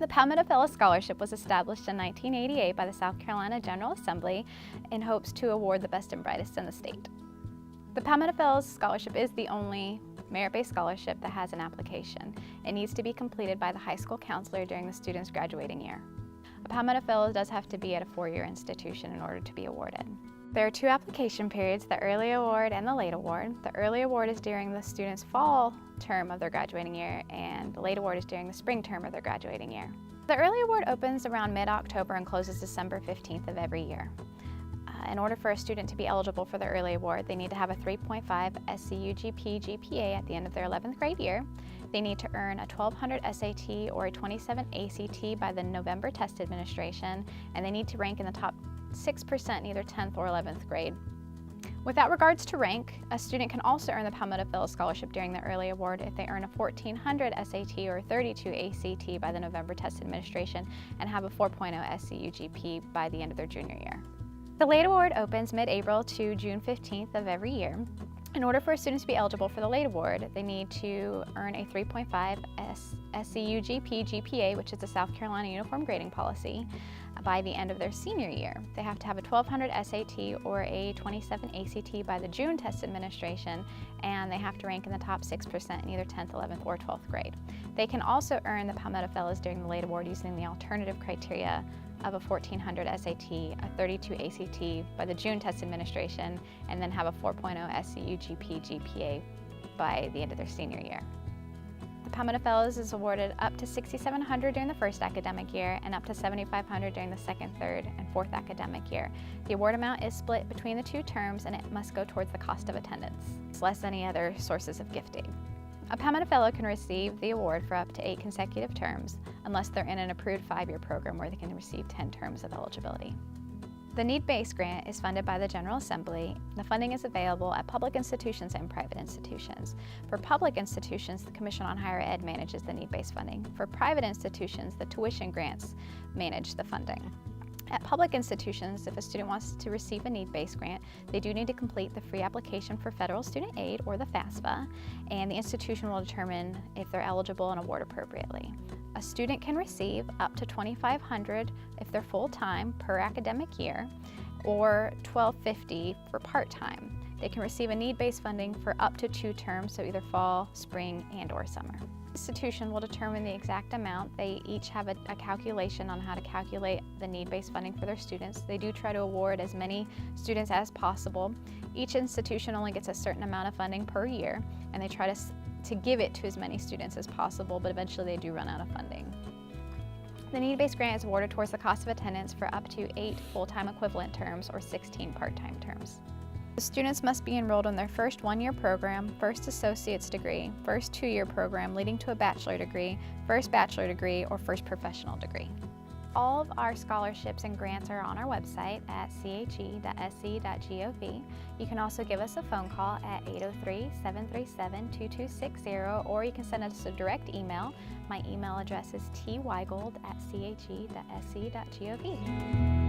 The Palmetto Fellow Scholarship was established in 1988 by the South Carolina General Assembly in hopes to award the best and brightest in the state. The Palmetto Fellows Scholarship is the only merit-based scholarship that has an application. It needs to be completed by the high school counselor during the student's graduating year. A Palmetto Fellow does have to be at a four-year institution in order to be awarded. There are two application periods, the early award and the late award. The early award is during the student's fall term of their graduating year, and the late award is during the spring term of their graduating year. The early award opens around mid-October and closes December 15th of every year. In order for a student to be eligible for the early award, they need to have a 3.5 SCUGP GPA at the end of their 11th grade year. They need to earn a 1200 SAT or a 27 ACT by the November test administration, and they need to rank in the top 6% in either 10th or 11th grade. Without regards to rank, a student can also earn the Palmetto Fellow Scholarship during the early award if they earn a 1400 SAT or 32 ACT by the November test administration and have a 4.0 SCUGP by the end of their junior year. The late award opens mid-April to June 15th of every year. In order for a student to be eligible for the late award, they need to earn a 3.5 SCUGP GPA, which is the South Carolina Uniform Grading Policy, by the end of their senior year. They have to have a 1200 SAT or a 27 ACT by the June test administration, and they have to rank in the top 6% in either 10th, 11th, or 12th grade. They can also earn the Palmetto Fellows during the late award using the alternative criteria of a 1400 SAT, a 32 ACT by the June test administration, and then have a 4.0 SCUGP GPA by the end of their senior year. The Palmetto Fellows is awarded up to $6,700 during the first academic year and up to $7,500 during the second, third, and fourth academic year. The award amount is split between the two terms, and it must go towards the cost of attendance. It's less than any other sources of gifting. A Palmetto Fellow can receive the award for up to 8 consecutive terms, unless they're in an approved 5-year program where they can receive 10 terms of eligibility. The need-based grant is funded by the General Assembly. The funding is available at public institutions and private institutions. For public institutions, the Commission on Higher Ed manages the need-based funding. For private institutions, the tuition grants manage the funding. At public institutions, if a student wants to receive a need-based grant, they do need to complete the free application for federal student aid, or the FAFSA, and the institution will determine if they're eligible and award appropriately. A student can receive up to $2,500 if they're full-time per academic year, or $1,250 for part-time. They can receive a need-based funding for up to 2 terms, so either fall, spring, and/or summer. The institution will determine the exact amount. They each have a calculation on how to calculate the need-based funding for their students. They do try to award as many students as possible. Each institution only gets a certain amount of funding per year, and they try to give it to as many students as possible, but eventually they do run out of funding. The need-based grant is awarded towards the cost of attendance for up to 8 full-time equivalent terms or 16 part-time terms. The students must be enrolled in their first 1-year program, first associate's degree, first 2-year program leading to a bachelor degree, first bachelor degree, or first professional degree. All of our scholarships and grants are on our website at che.sc.gov. You can also give us a phone call at 803-737-2260, or you can send us a direct email. My email address is tweigold@che.sc.gov.